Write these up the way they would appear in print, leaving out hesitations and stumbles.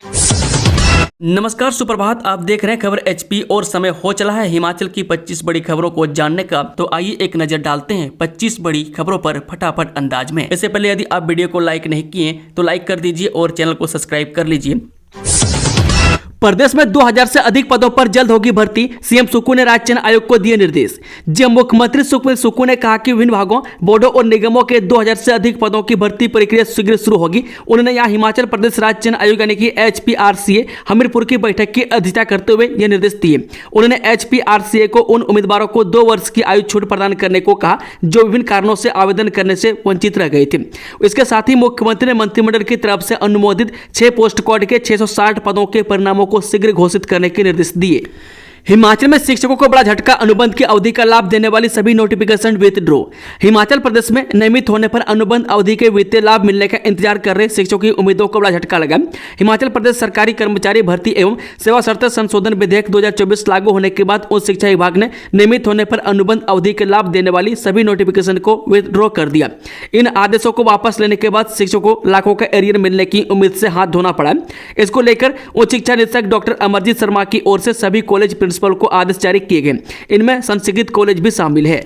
नमस्कार, सुप्रभात। आप देख रहे हैं खबर एचपी और समय हो चला है हिमाचल की 25 बड़ी खबरों को जानने का। तो आइए एक नजर डालते हैं 25 बड़ी खबरों पर फटाफट अंदाज में। इससे पहले यदि आप वीडियो को लाइक नहीं किए तो लाइक कर दीजिए और चैनल को सब्सक्राइब कर लीजिए। प्रदेश में 2000 से अधिक पदों पर जल्द होगी भर्ती, सीएम सुक्खू ने राज्य चयन आयोग को दिए निर्देश। जी मुख्यमंत्री सुखवीर सुक्खू ने कहा कि विभिन्न विभागों, बोर्डों और निगमों के 2000 से अधिक पदों की भर्ती प्रक्रिया शीघ्र शुरू होगी। उन्होंने यहां हिमाचल प्रदेश राज्य चयन आयोग यानी कि HPRCA हमीरपुर की बैठक की अध्यक्षता करते हुए यह निर्देश दिए। उन्होंने HPRCA को उन उम्मीदवारों को 2 वर्ष की आयु छूट प्रदान करने को कहा जो विभिन्न कारणों से आवेदन करने से वंचित रह गए थे। इसके साथ ही मुख्यमंत्री ने मंत्रिमंडल की तरफ से अनुमोदित 6 पोस्ट कोड के 660 पदों के परिणामों को शीघ्र घोषित करने के निर्देश दिए। हिमाचल में शिक्षकों को बड़ा झटका, अनुबंध की अवधि का लाभ देने वाली सभी नोटिफिकेशन विथड्रॉ। हिमाचल प्रदेश में नियमित होने पर अनुबंध अवधि के वित्तीय लाभ मिलने का इंतजार कर रहे शिक्षकों की उम्मीदों को बड़ा झटका लगा। हिमाचल प्रदेश सरकारी कर्मचारी भर्ती एवं सेवा शर्तें संशोधन विधेयक 2024 लागू होने के बाद उच्च शिक्षा विभाग ने नियमित होने पर अनुबंध अवधि के लाभ देने वाली सभी नोटिफिकेशन को विथड्रॉ कर दिया। इन आदेशों को वापस लेने के बाद शिक्षकों को लाखों का एरियर मिलने की उम्मीद से हाथ धोना पड़ा। इसको लेकर उच्च शिक्षा निदेशक डॉक्टर अमरजीत शर्मा की ओर से सभी कॉलेज प्रिंसिपल को आदेश जारी किए गए। इनमें संस्कृत कॉलेज भी शामिल है।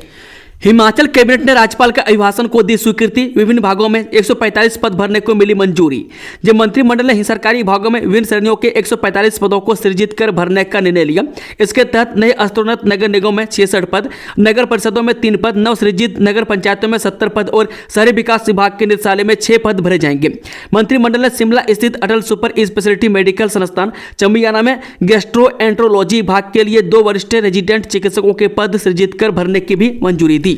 हिमाचल कैबिनेट ने राज्यपाल के अभिभाषण को दी स्वीकृति, विभिन्न विभागों में 145 पद भरने को मिली मंजूरी। जब मंत्रिमंडल ने सरकारी विभागों में विभिन्न श्रेणियों के 145 पदों को सृजित कर भरने का निर्णय लिया। इसके तहत नए स्तरोन्नत नगर निगमों में 66 पद, नगर परिषदों में 3 पद, नव सृजित नगर पंचायतों में 70 पद और शहरी विकास विभाग के निदेशालय में 6 पद भरे जाएंगे। मंत्रिमंडल ने शिमला स्थित अटल सुपर स्पेशलिटी मेडिकल संस्थान चंबीयाना में गैस्ट्रोएंट्रोलॉजी विभाग के लिए 2 वरिष्ठ रेजिडेंट चिकित्सकों के पद सृजित कर भरने की भी मंजूरी दी।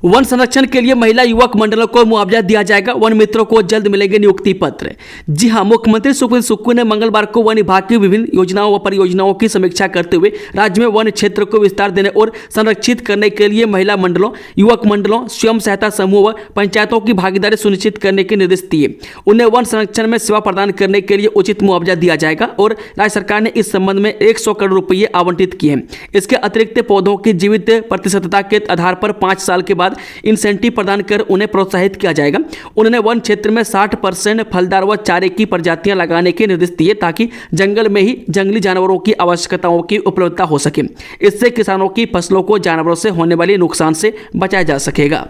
वन संरक्षण के लिए महिला युवक मंडलों को मुआवजा दिया जाएगा, वन मित्रों को जल्द मिलेंगे नियुक्ति पत्र। जी हां, मुख्यमंत्री सुखवीर सुक्खू ने मंगलवार को वन विभाग की विभिन्न योजनाओं व परियोजनाओं की समीक्षा करते हुए राज्य में वन क्षेत्र को विस्तार देने और संरक्षित करने के लिए महिला मंडलों, युवक मंडलों, स्वयं सहायता समूह व पंचायतों की भागीदारी सुनिश्चित करने के निर्देश दिए। उन्हें वन संरक्षण में सेवा प्रदान करने के लिए उचित मुआवजा दिया जाएगा और राज्य सरकार ने इस संबंध में 100 करोड़ रुपये आवंटित किए हैं। इसके अतिरिक्त पौधों की जीवित प्रतिशतता के आधार पर 5 साल के बाद इंसेंटिव प्रदान कर उन्हें प्रोत्साहित किया जाएगा। उन्होंने वन क्षेत्र में 60% फलदार व चारे की प्रजातियां लगाने के निर्देश दिए ताकि जंगल में ही जंगली जानवरों की आवश्यकताओं की उपलब्धता हो सके। इससे किसानों की फसलों को जानवरों से होने वाले नुकसान से बचाया जा सकेगा।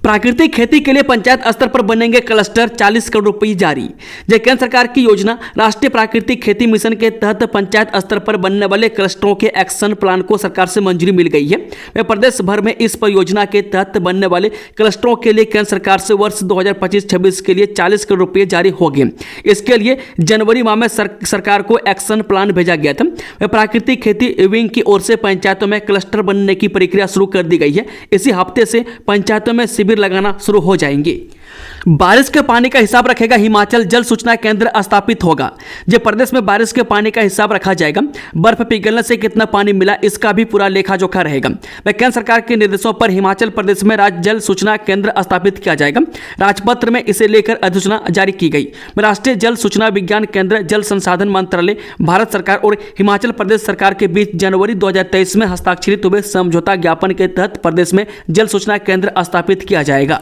प्राकृतिक खेती के लिए पंचायत स्तर पर बनेंगे क्लस्टर, 40 करोड़ रुपये जारी। जय केंद्र सरकार की योजना राष्ट्रीय प्राकृतिक खेती मिशन के तहत पंचायत स्तर पर बनने वाले क्लस्टरों के एक्शन प्लान को सरकार से मंजूरी मिल गई है। वह प्रदेश भर में इस परियोजना के तहत बनने वाले क्लस्टरों के लिए केंद्र सरकार से वर्ष 2025-26 के लिए 40 करोड़ रुपये जारी हो गए। इसके लिए जनवरी माह में सरकार को एक्शन प्लान भेजा गया था। वह प्राकृतिक खेती विंग की ओर से पंचायतों में क्लस्टर बनने की प्रक्रिया शुरू कर दी गई है। इसी हफ्ते से पंचायतों में शिविर लगाना शुरू हो जाएंगे। बारिश के पानी का हिसाब रखेगा हिमाचल, जल सूचना केंद्र स्थापित होगा। जब प्रदेश में बारिश के पानी का हिसाब रखा जाएगा, बर्फ पिघलने से कितना पानी मिला इसका भी पूरा लेखा जोखा रहेगा। वह केंद्र सरकार के निर्देशों पर हिमाचल प्रदेश में राज्य जल सूचना केंद्र स्थापित किया जाएगा। राजपत्र में इसे लेकर अधिसूचना जारी की गई। राष्ट्रीय जल सूचना विज्ञान केंद्र, जल संसाधन मंत्रालय, भारत सरकार और हिमाचल प्रदेश सरकार के बीच जनवरी 2023 में हस्ताक्षरित हुए समझौता ज्ञापन के तहत प्रदेश में जल सूचना केंद्र स्थापित किया जाएगा।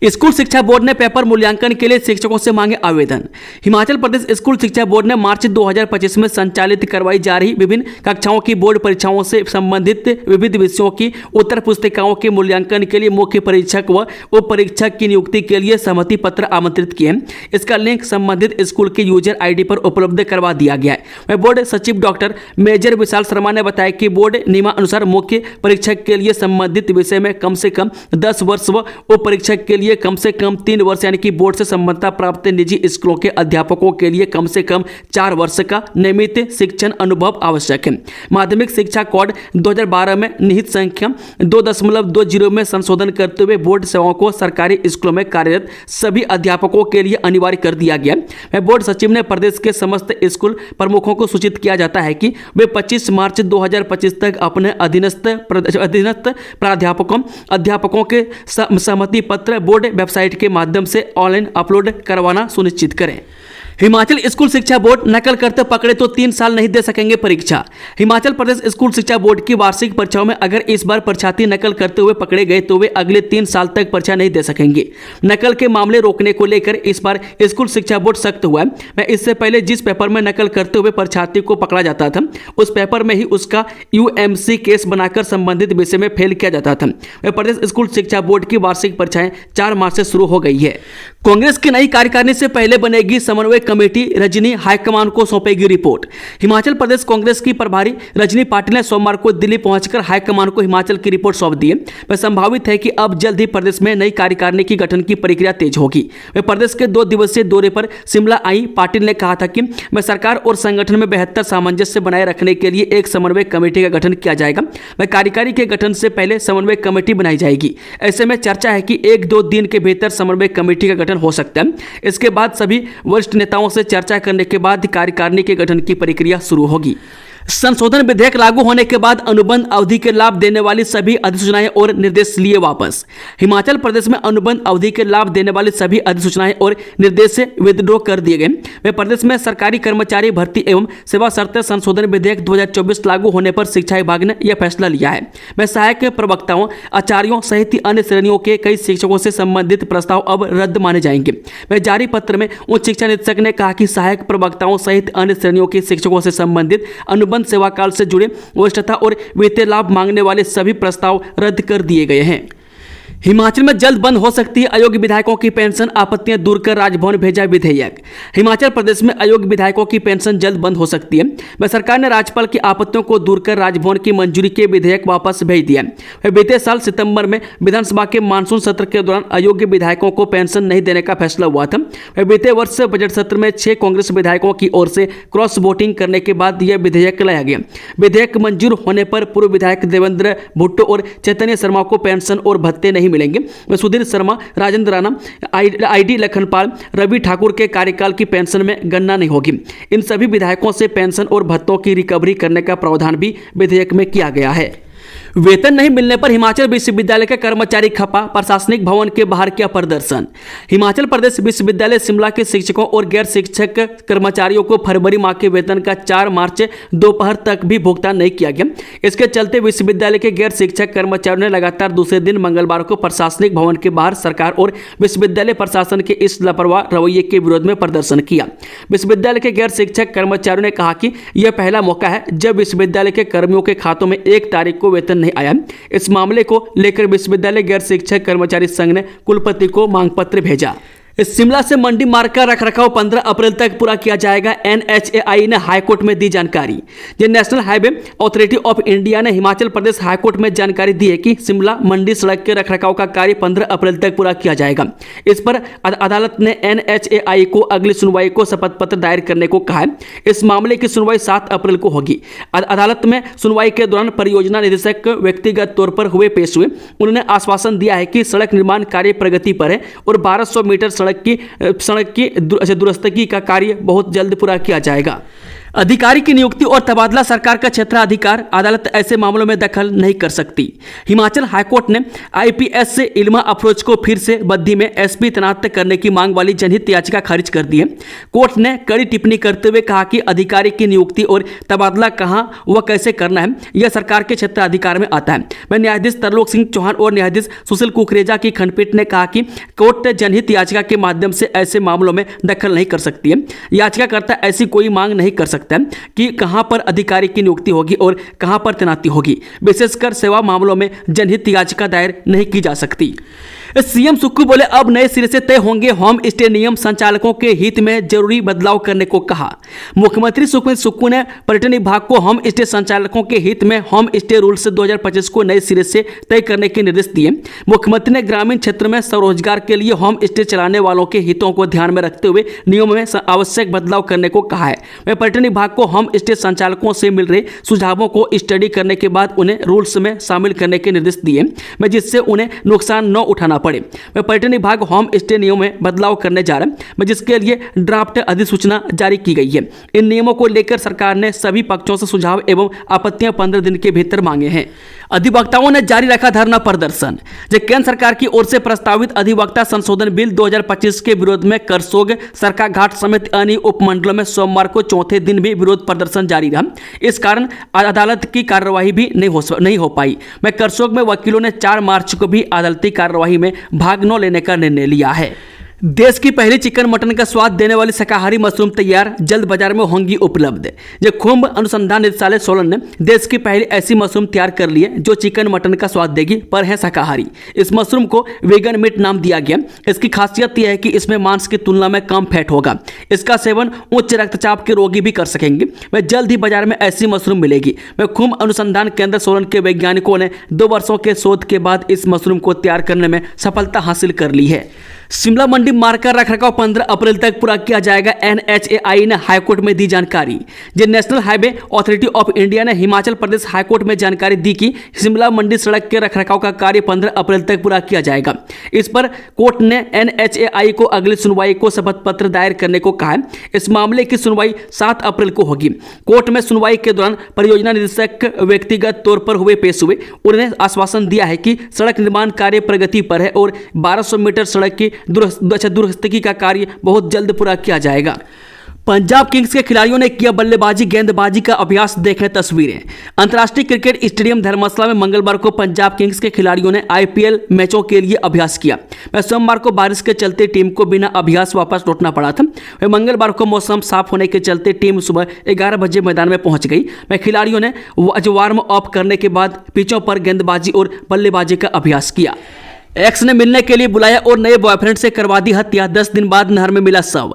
स्कूल शिक्षा बोर्ड ने पेपर मूल्यांकन के लिए शिक्षकों से मांगे आवेदन। हिमाचल प्रदेश स्कूल शिक्षा बोर्ड ने मार्च 2025 में संचालित करवाई जा रही विभिन्न कक्षाओं की बोर्ड परीक्षाओं से संबंधित विविध विषयों की उत्तर पुस्तिकाओं के मूल्यांकन के लिए मुख्य परीक्षक व उप परीक्षक की नियुक्ति के लिए सहमति पत्र आमंत्रित किए हैं। इसका लिंक संबंधित स्कूल के यूजर ID पर उपलब्ध करवा दिया गया है। वह बोर्ड सचिव डॉक्टर मेजर विशाल शर्मा ने बताया कि बोर्ड नियमानुसार मुख्य परीक्षक के लिए संबंधित विषय में कम से कम 10 वर्ष व उप परीक्षक के लिए कम से कम 3 वर्ष यानी कि बोर्ड से संबद्धता प्राप्त निजी स्कूलों के अध्यापकों के लिए कम से कम 4 वर्ष का नियमित शिक्षण अनुभव आवश्यक है। माध्यमिक शिक्षा कोड 2012 में निहित संख्या 2.20 में संशोधन करते हुए बोर्ड सेवाओं को सरकारी स्कूलों में कार्यरत सभी अध्यापकों के लिए अनिवार्य कर दिया गया। बोर्ड सचिव ने प्रदेश के समस्त स्कूल प्रमुखों को सूचित किया जाता है कि वे 25 मार्च 2025 तक अपने अधीनस्थ प्राध्यापकों अध्यापकों के सहमति पत्र बोर्ड वेबसाइट के माध्यम से ऑनलाइन अपलोड करवाना सुनिश्चित करें। हिमाचल स्कूल शिक्षा बोर्ड नकल करते पकड़े तो 3 साल नहीं दे सकेंगे परीक्षा। हिमाचल प्रदेश स्कूल शिक्षा बोर्ड की वार्षिक परीक्षाओं में अगर इस बार परीक्षार्थी नकल करते हुए पकड़े गए तो वे अगले 3 साल तक परीक्षा नहीं दे सकेंगे। नकल के मामले रोकने को लेकर इस बार स्कूल शिक्षा बोर्ड सख्त हुआ है। मैं इससे पहले जिस पेपर में नकल करते हुए परीक्षार्थी को पकड़ा जाता था उस पेपर में ही उसका UMC केस बनाकर संबंधित विषय में फेल किया जाता था। वह प्रदेश स्कूल शिक्षा बोर्ड की वार्षिक परीक्षाएं 4 मार्च से शुरू हो गई है। कांग्रेस की नई कार्यकारिणी से पहले बनेगी समन्वय कमेटी, रजनी हाईकमान को सौंपेगी रिपोर्ट। हिमाचल प्रदेश कांग्रेस की प्रभारी रजनी पाटिल ने सोमवार को दिल्ली पहुंचकर हाईकमान को हिमाचल की रिपोर्ट सौंप दी है। वह संभावित है कि अब जल्द ही प्रदेश में नई कार्यकारिणी की गठन की प्रक्रिया तेज होगी। वह प्रदेश के 2 दिवसीय दौरे पर शिमला आई। पाटिल ने कहा था कि वह सरकार और संगठन में बेहतर सामंजस्य बनाए रखने के लिए एक समन्वय कमेटी का गठन किया जाएगा। वह कार्यकारिणी के गठन से पहले समन्वय कमेटी बनाई जाएगी। ऐसे में चर्चा है कि 1-2 दिन के भीतर समन्वय कमेटी का गठन हो सकता है। इसके बाद सभी वरिष्ठ नेताओं से चर्चा करने के बाद कार्यकारिणी के गठन की प्रक्रिया शुरू होगी। संशोधन विधेयक लागू होने के बाद अनुबंध अवधि के लाभ देने वाली सभी अधिसूचनाएं और निर्देश लिए वापस। हिमाचल प्रदेश में अनुबंध अवधि के लाभ देने वाली सभी अधिसूचनाएं और निर्देश विदड्रॉ कर दिए गए। वे प्रदेश में सरकारी कर्मचारी भर्ती एवं सेवा शर्तें संशोधन विधेयक 2024 लागू होने पर शिक्षा विभाग ने यह फैसला लिया है। वह सहायक प्रवक्ताओं, आचार्यों सहित अन्य श्रेणियों के कई शिक्षकों से संबंधित प्रस्ताव अब रद्द माने जाएंगे। वह जारी पत्र में उच्च शिक्षा निदेशक ने कहा कि सहायक प्रवक्ताओं सहित अन्य श्रेणियों के शिक्षकों से संबंधित अनुबंध सेवा काल से जुड़े वरिष्ठता और वित्तीय लाभ मांगने वाले सभी प्रस्ताव रद्द कर दिए गए हैं। हिमाचल में जल्द बंद हो सकती है अयोग्य विधायकों की पेंशन, आपत्तियां दूर कर राजभवन भेजा विधेयक। हिमाचल प्रदेश में अयोग्य विधायकों की पेंशन जल्द बंद हो सकती है। वह सरकार ने राज्यपाल की आपत्तियों को दूर कर राजभवन की मंजूरी के विधेयक वापस भेज दिया। वह बीते साल सितंबर में विधानसभा के मानसून सत्र के दौरान अयोग्य विधायकों को पेंशन नहीं देने का फैसला हुआ था। वह बीते वर्ष बजट सत्र में 6 कांग्रेस विधायकों की ओर से क्रॉस वोटिंग करने के बाद यह विधेयक लाया गया। विधेयक मंजूर होने पर पूर्व विधायक देवेंद्र भुट्टो और चैतन्य शर्मा को पेंशन और भत्ते नहीं मिलेंगे। सुधीर शर्मा, राजेंद्र राणा, ID लखनपाल, रवि ठाकुर के कार्यकाल की पेंशन में गणना नहीं होगी। इन सभी विधायकों से पेंशन और भत्तों की रिकवरी करने का प्रावधान भी विधेयक में किया गया है। वेतन नहीं मिलने पर हिमाचल विश्वविद्यालय के कर्मचारी खपा, प्रशासनिक भवन के बाहर किया प्रदर्शन। हिमाचल प्रदेश विश्वविद्यालय शिमला के शिक्षकों और गैर शिक्षक कर्मचारियों को फरवरी माह के वेतन का 4 मार्च दोपहर तक भी भुगतान नहीं किया गया। इसके चलते विश्वविद्यालय के गैर शिक्षक कर्मचारियों ने लगातार दूसरे दिन मंगलवार को प्रशासनिक भवन के बाहर सरकार और विश्वविद्यालय प्रशासन के इस लापरवाह रवैये के विरोध में प्रदर्शन किया। विश्वविद्यालय के गैर शिक्षक कर्मचारियों ने कहा कि यह पहला मौका है जब विश्वविद्यालय के कर्मियों के खातों में 1 तारीख को वेतन नहीं आया। इस मामले को लेकर विश्वविद्यालय गैर शिक्षक कर्मचारी संघ ने कुलपति को मांग पत्र भेजा। शिमला से मंडी मार्ग का रखरखाव 15 अप्रैल तक पूरा किया जाएगा। NHAI ने हाईकोर्ट में दी जानकारी। ये national highway authority of India ने हिमाचल प्रदेश हाईकोर्ट में जानकारी दी है कि शिमला मंडी सड़क के रखरखाव का कार्य 15 अप्रैल तक पूरा किया जाएगा। इस पर अदालत ने NHAI को अगली सुनवाई को शपथ पत्र दायर करने को कहा है। इस मामले की सुनवाई 7 अप्रैल को होगी। अदालत में सुनवाई के दौरान परियोजना निदेशक व्यक्तिगत तौर पर हुए पेश हुए। उन्होंने आश्वासन दिया है कि सड़क निर्माण कार्य प्रगति पर है और 1200 मीटर सड़क की दुरुस्तगी का कार्य बहुत जल्द पूरा किया जाएगा। अधिकारी की नियुक्ति और तबादला सरकार का क्षेत्राधिकार, अदालत ऐसे मामलों में दखल नहीं कर सकती। हिमाचल हाईकोर्ट ने IPS से इल्मा अफरोज को फिर से बद्दी में SP तैनात करने की मांग वाली जनहित याचिका खारिज कर दी है। कोर्ट ने कड़ी टिप्पणी करते हुए कहा कि अधिकारी की नियुक्ति और तबादला कहां व कैसे करना है यह सरकार के क्षेत्राधिकार में आता है। वह न्यायाधीश तरलोक सिंह चौहान और न्यायाधीश सुशील कुकरेजा की खंडपीठ ने कहा कि कोर्ट जनहित याचिका के माध्यम से ऐसे मामलों में दखल नहीं कर सकती है। याचिकाकर्ता ऐसी कोई मांग नहीं कर सकता कि कहां पर अधिकारी की नियुक्ति होगी और कहां पर तैनाती होगी। विशेषकर सेवा मामलों में जनहित याचिका दायर नहीं की जा सकती। सीएम सुक्खू बोले अब नए सिरे से तय होंगे होम स्टे नियम, संचालकों के हित में जरूरी बदलाव करने को कहा। मुख्यमंत्री सुखविंदर सुक्खू ने पर्यटन विभाग को होम स्टे संचालकों के हित में होम स्टे रूल्स 2025 को नए सिरे से तय करने के निर्देश दिए। मुख्यमंत्री ने ग्रामीण क्षेत्र में स्वरोजगार के लिए होम स्टे चलाने वालों के हितों को ध्यान में रखते हुए नियमों में आवश्यक बदलाव करने को कहा है। वह पर्यटन विभाग को होम स्टे संचालकों से मिल रहे सुझावों को स्टडी करने के बाद उन्हें रूल्स में शामिल करने के निर्देश दिए, जिससे उन्हें नुकसान न उठाना पड़े। पर्यटन विभाग होम स्टे नियमों में बदलाव करने जा रहा है, जिसके लिए ड्राफ्ट अधिसूचना जारी की गई है। इन नियमों को लेकर सरकार ने सभी पक्षों से सुझाव एवं आपत्तियां 15 दिन के भीतर मांगे हैं। अधिवक्ताओं ने जारी रखा धरना प्रदर्शन। केंद्र सरकार की ओर से प्रस्तावित अधिवक्ता संशोधन बिल 2025 के विरोध में करसोग, सरकाघाट समेत अन्य उपमंडलों में सोमवार को चौथे दिन भी विरोध प्रदर्शन जारी रहा। इस कारण अदालत की कार्यवाही भी नहीं हो पाई। करसोग में वकीलों ने 4 मार्च को भी अदालती कार्यवाही में भाग न लेने का निर्णय लिया है। देश की पहली चिकन मटन का स्वाद देने वाली शाकाहारी मशरूम तैयार, जल्द बाजार में होंगी उपलब्ध। खुम्ब अनुसंधान निदेशालय सोलन ने देश की पहली ऐसी मशरूम तैयार कर ली है जो चिकन मटन का स्वाद देगी पर है शाकाहारी। इस मशरूम को वेगन मीट नाम दिया गया। इसकी खासियत यह है कि इसमें मांस की तुलना में कम फैट होगा। इसका सेवन उच्च रक्तचाप के रोगी भी कर सकेंगे। जल्द ही बाजार में ऐसी मशरूम मिलेगी। खुम्ब अनुसंधान केंद्र सोलन के वैज्ञानिकों ने 2 वर्षों के शोध के बाद इस मशरूम को तैयार करने में सफलता हासिल कर ली है। शिमला मंडी मार्ग का रखरखाव 15 अप्रैल तक पूरा किया जाएगा। NHAI ने हाईकोर्ट में दी जानकारी। National highway authority of India ने हिमाचल प्रदेश हाईकोर्ट में जानकारी दी कि शिमला मंडी सड़क के रखरखाव का कार्य 15 अप्रैल तक पूरा किया जाएगा। इस पर कोर्ट ने NHAI को अगली सुनवाई को शपथ पत्र दायर करने को कहा है। इस मामले की सुनवाई 7 अप्रैल को होगी। कोर्ट में सुनवाई के दौरान परियोजना निदेशक व्यक्तिगत तौर पर पेश हुए। उन्होंने आश्वासन दिया है कि सड़क निर्माण कार्य प्रगति पर है और 1200 मीटर सड़क की दुरुस्ती का कार्य बहुत जल्द पूरा किया जाएगा। पंजाब किंग्स के खिलाड़ियों ने किया बल्लेबाजी गेंदबाजी का अभ्यास, देखें तस्वीरें। अंतर्राष्ट्रीय क्रिकेट स्टेडियम धर्मशाला में मंगलवार को पंजाब किंग्स के खिलाड़ियों ने IPL मैचों के लिए अभ्यास किया। सोमवार को बारिश के चलते टीम को बिना अभ्यास वापस लौटना पड़ा था। मंगलवार को मौसम साफ होने के चलते टीम सुबह 11 बजे मैदान में पहुंच गई। खिलाड़ियों ने वार्म अप करने के बाद पिचों पर गेंदबाजी और बल्लेबाजी का अभ्यास किया। एक्स ने मिलने के लिए बुलाया और नए बॉयफ्रेंड से करवा दी हत्या। 10 दिन बाद नहर में मिला शव।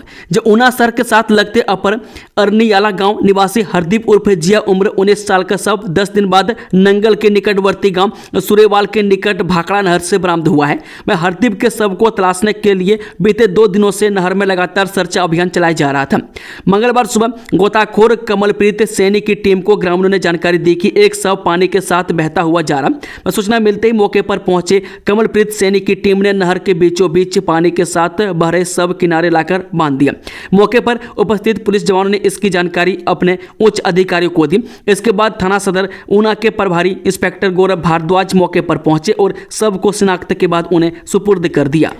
ऊना सर के साथ लगते अपर अरनियाला गांव निवासी हरदीप उर्फ जिया उम्र 19 साल का शव 10 दिन बाद नंगल के निकटवर्ती गांव सुरेवाल के निकट भाखड़ा नहर से बरामद हुआ है। हरदीप के शव को तलाशने के लिए बीते 2 दिनों से नहर में लगातार सर्च अभियान चलाया जा रहा था। मंगलवार सुबह गोताखोर कमलप्रीत सैनी की टीम को ग्रामीणों ने जानकारी दी कि एक शव पानी के साथ बहता हुआ जा रहा। सूचना मिलते ही मौके पर पहुंचे कमलप्रीत सैनी की टीम ने नहर के बीचों बीच पानी के साथ बह रहे शव किनारे लाकर बांध दिया। मौके पर उपस्थित पुलिस जवानों ने इसकी जानकारी अपने उच्च अधिकारियों को दी। इसके बाद थाना सदर ऊना के प्रभारी इंस्पेक्टर गौरव भारद्वाज मौके पर पहुंचे और शव को शिनाख्त के बाद उन्हें सुपुर्द कर दिया।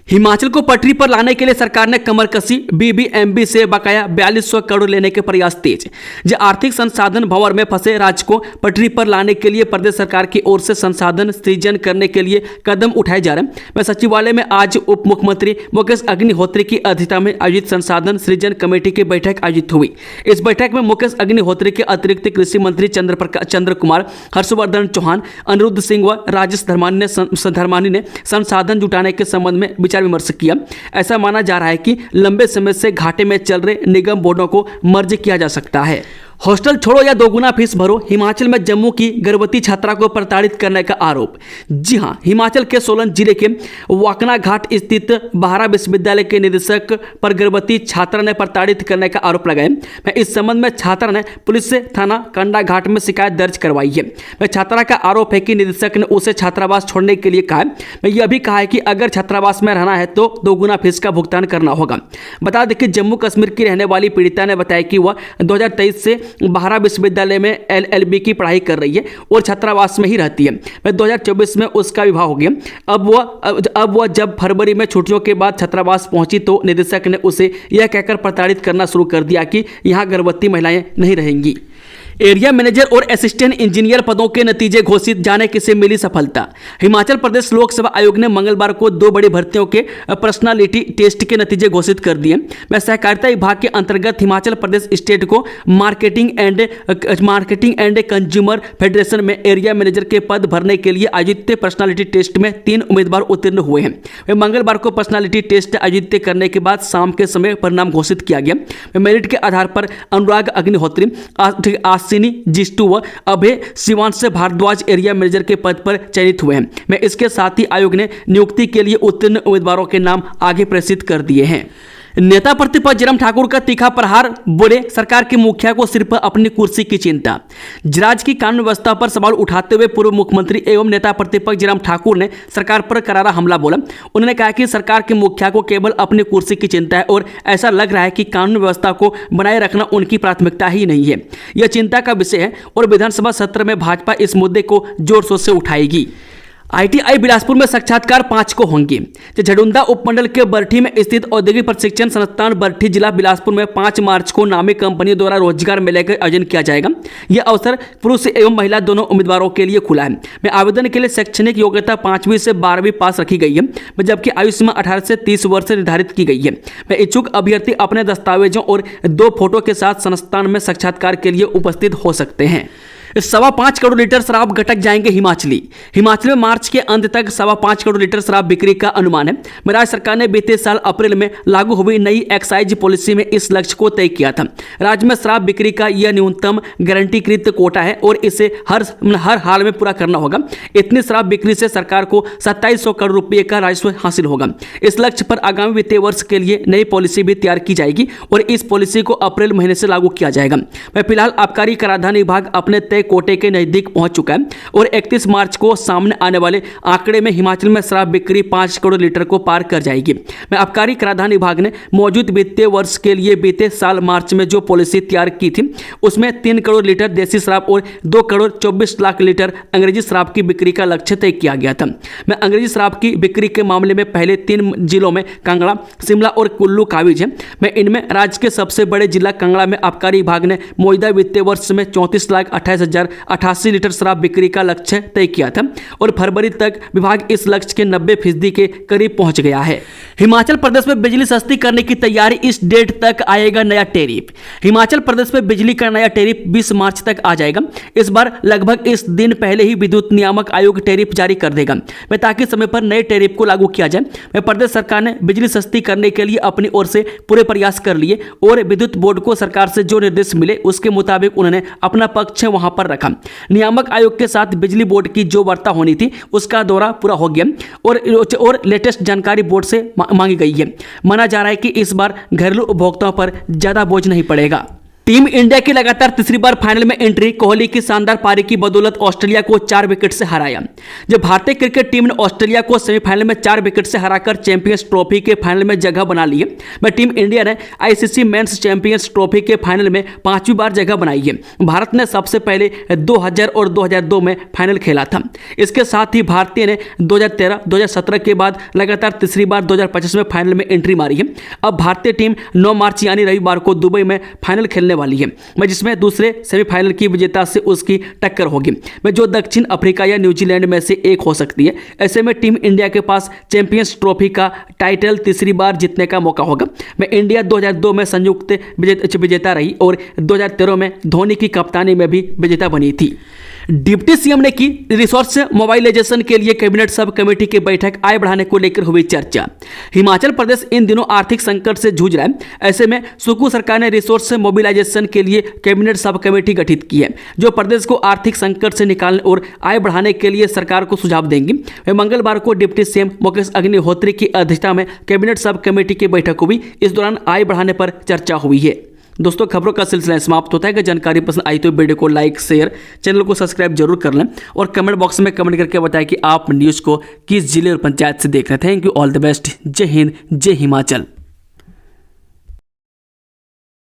हिमाचल को पटरी पर लाने के लिए सरकार ने कमर कसी। BBMB से बकाया 4200 करोड़ लेने के प्रयास तेज। आर्थिक संसाधन भंवर में फंसे राज्य को पटरी पर लाने के लिए प्रदेश सरकार की ओर से संसाधन सृजन करने के लिए कदम उठाए जा रहे हैं। सचिवालय में आज उप मुख्यमंत्री मुकेश अग्निहोत्री की अध्यक्षता में आयोजित संसाधन सृजन कमेटी की बैठक आयोजित हुई। इस बैठक में मुकेश अग्निहोत्री के अतिरिक्त कृषि मंत्री चंद्र कुमार, हर्षवर्धन चौहान, अनिरुद्ध सिंह व राजेश धर्मानी ने संसाधन जुटाने के संबंध में विचार विमर्श किया। ऐसा माना जा रहा है कि लंबे समय से घाटे में चल रहे निगम बोर्डों को मर्ज किया जा सकता है। हॉस्टल छोड़ो या दोगुना फीस भरो, हिमाचल में जम्मू की गर्भवती छात्रा को प्रताड़ित करने का आरोप। जी हां, हिमाचल के सोलन जिले के वाकना घाट स्थित बाहरा विश्वविद्यालय के निदेशक पर गर्भवती छात्रा ने प्रताड़ित करने का आरोप लगाया। इस संबंध में छात्रा ने पुलिस से थाना कंडा घाट में शिकायत दर्ज करवाई है। छात्रा का आरोप है कि निदेशक ने उसे छात्रावास छोड़ने के लिए कहा है। यह भी कहा है कि अगर छात्रावास में रहना है तो दोगुना फीस का भुगतान करना होगा। बता दें कि जम्मू कश्मीर की रहने वाली पीड़िता ने बताया कि वह 2023 से बाहरा विश्वविद्यालय में LLB की पढ़ाई कर रही है और छात्रावास में ही रहती है। 2024 में उसका विवाह हो गया। अब वह जब फरवरी में छुट्टियों के बाद छात्रावास पहुंची तो निदेशक ने उसे यह कहकर प्रताड़ित करना शुरू कर दिया कि यहां गर्भवती महिलाएं नहीं रहेंगी। एरिया मैनेजर और असिस्टेंट इंजीनियर पदों के नतीजे घोषित, जाने किसे मिली सफलता। हिमाचल प्रदेश लोक सेवा आयोग ने मंगलवार को 2 बड़ी भर्तियों के पर्सनालिटी टेस्ट के नतीजे घोषित कर दिए। सहकारिता विभाग के अंतर्गत हिमाचल प्रदेश स्टेट को मार्केटिंग एंड कंज्यूमर फेडरेशन में एरिया मैनेजर के पद भरने के लिए आयोजित पर्सनालिटी टेस्ट में 3 उम्मीदवार उत्तीर्ण हुए हैं। मंगलवार को पर्सनालिटी टेस्ट आयोजित करने के बाद शाम के समय परिणाम घोषित किया गया। मेरिट के आधार पर अनुराग अग्निहोत्री, सिनी जिस्टू व अभय शिवान से भारद्वाज एरिया मैनेजर के पद पर चयनित हुए हैं। इसके साथ ही आयोग ने नियुक्ति के लिए उत्तीर्ण उम्मीदवारों के नाम आगे प्रेषित कर दिए हैं। नेता प्रतिपक्ष जयराम ठाकुर का तीखा प्रहार, बोले सरकार के मुखिया को सिर्फ अपनी कुर्सी की चिंता। राज्य की कानून व्यवस्था पर सवाल उठाते हुए पूर्व मुख्यमंत्री एवं नेता प्रतिपक्ष जयराम ठाकुर ने सरकार पर करारा हमला बोला। उन्होंने कहा कि सरकार के मुखिया को केवल अपनी कुर्सी की चिंता है और ऐसा लग रहा है कि कानून व्यवस्था को बनाए रखना उनकी प्राथमिकता ही नहीं है। यह चिंता का विषय है और विधानसभा सत्र में भाजपा इस मुद्दे को जोर शोर से उठाएगी। ITI बिलासपुर में साक्षात्कार 5 को होंगे। झडुंदा उपमंडल के बरठी में स्थित औद्योगिक प्रशिक्षण संस्थान बरठी जिला बिलासपुर में 5 मार्च को नामी कंपनियों द्वारा रोजगार मेले का आयोजन किया जाएगा। यह अवसर पुरुष एवं महिला दोनों उम्मीदवारों के लिए खुला है। में आवेदन के लिए शैक्षणिक योग्यता 5वीं से 12वीं पास रखी गई है, जबकि आयु सीमा 18 से 30 वर्ष निर्धारित की गई है। में इच्छुक अभ्यर्थी अपने दस्तावेजों और 2 फोटो के साथ संस्थान में साक्षात्कार के लिए उपस्थित हो सकते हैं। 5.25 करोड़ लीटर शराब घटक जाएंगे हिमाचली। हिमाचल में मार्च के अंत तक 5.25 करोड़ लीटर शराब बिक्री का अनुमान है। राज्य सरकार ने बीते साल अप्रैल में लागू हुई नई एक्साइज पॉलिसी में इस लक्ष्य को तय किया था। राज्य में शराब बिक्री का यह न्यूनतम गारंटीकृत कोटा है और इसे हर हाल में पूरा करना होगा। इतनी शराब बिक्री से सरकार को 2700 करोड़ रुपये का राजस्व हासिल होगा। इस लक्ष्य पर आगामी वित्तीय वर्ष के लिए नई पॉलिसी भी तैयार की जाएगी और इस पॉलिसी को अप्रैल महीने से लागू किया जाएगा। फिलहाल आबकारी कराधान विभाग अपने कोटे के नजदीक पहुंच चुका है और 31 मार्च को सामने आने वाले आंकड़े में हिमाचल में शराब बिक्री 5 करोड़ लीटर को पार कर जाएगी। आबकारी कराधान विभाग ने मौजूद वित्तीय वर्ष के लिए बीते साल मार्च में जो पॉलिसी तैयार की थी उसमें 3 करोड़ लीटर देसी शराब और 2 करोड़ 24 लाख लीटर अंग्रेजी शराब की बिक्री का लक्ष्य तय किया गया था। अंग्रेजी शराब की बिक्री के मामले में पहले 3 जिलों में कांगड़ा, शिमला और कुल्लू काबिज है। इनमें राज्य के सबसे बड़े जिला कांगड़ा में आबकारी विभाग ने मौजूदा वित्तीय वर्ष में 34,28,088 लीटर शराब बिक्री का लक्ष्य तय किया था और फरवरी तक विभाग इस लक्ष्य के 90% के करीब पहुंच गया है। हिमाचल प्रदेश में बिजली सस्ती करने की तैयारी, इस डेट तक आएगा नया टैरिफ। हिमाचल प्रदेश में बिजली का नया टैरिफ 20 मार्च तक आ जाएगा। इस बार लगभग इस दिन पहले ही विद्युत नियामक आयोग टैरिफ जारी कर देगा ताकि समय पर नए टैरिफ को लागू किया जाए। प्रदेश सरकार ने बिजली सस्ती करने के लिए अपनी ओर से पूरे प्रयास कर लिए और विद्युत बोर्ड को सरकार से जो निर्देश मिले उसके मुताबिक उन्होंने अपना पक्ष वहां पर रखा। नियामक आयोग के साथ बिजली बोर्ड की जो वार्ता होनी थी उसका दौरा पूरा हो गया और लेटेस्ट जानकारी बोर्ड से मांगी गई है। माना जा रहा है कि इस बार घरेलू उपभोक्ताओं पर ज्यादा बोझ नहीं पड़ेगा। टीम इंडिया की लगातार तीसरी बार फाइनल में एंट्री, कोहली की शानदार पारी की बदौलत ऑस्ट्रेलिया को 4 विकेट से हराया। जब भारतीय क्रिकेट टीम ने ऑस्ट्रेलिया को सेमीफाइनल में 4 विकेट से हराकर चैंपियंस ट्रॉफी के फाइनल में जगह बना ली है। टीम इंडिया ने ICC मेंस चैंपियंस ट्रॉफी के फाइनल में 5वीं बार जगह बनाई है। भारत ने सबसे पहले 2000 और 2002 में फाइनल खेला था। इसके साथ ही भारतीय ने 2013, 2017 के बाद लगातार तीसरी बार 2025 में फाइनल में एंट्री मारी है। अब भारतीय टीम 9 मार्च यानी रविवार को दुबई में फाइनल खेलने वाली है, जिसमें दूसरे सेमीफाइनल की विजेता से उसकी टक्कर होगी, जो दक्षिण अफ्रीका या न्यूजीलैंड में से एक हो सकती है। ऐसे में टीम इंडिया के पास चैंपियंस ट्रॉफी का टाइटल तीसरी बार जीतने का मौका होगा। इंडिया 2002 में संयुक्त विजेता रही और 2013 में धोनी की कप्तानी में भी विजेता बनी थी। डिप्टी सीएम ने की रिसोर्स मोबाइलाइजेशन के लिए कैबिनेट सब कमेटी की बैठक, आय बढ़ाने को लेकर हुई चर्चा। हिमाचल प्रदेश इन दिनों आर्थिक संकट से जूझ रहा है। ऐसे में सुकू सरकार ने रिसोर्स मोबिलाइजेशन के लिए कैबिनेट सब कमेटी गठित की है, जो प्रदेश को आर्थिक संकट से निकालने और आय बढ़ाने के लिए सरकार को सुझाव देंगी। मंगलवार को डिप्टी सीएम मुकेश अग्निहोत्री की अध्यक्षता में कैबिनेट सब कमेटी की बैठक हुई। इस दौरान आय बढ़ाने पर चर्चा हुई है। दोस्तों, खबरों का सिलसिला समाप्त होता है। अगर जानकारी पसंद आई तो वीडियो को लाइक, शेयर, चैनल को सब्सक्राइब जरूर कर लें और कमेंट बॉक्स में कमेंट करके बताएं कि आप न्यूज़ को किस जिले और पंचायत से देख रहे थे। Thank you, all the best. जय हिंद, जय हिमाचल।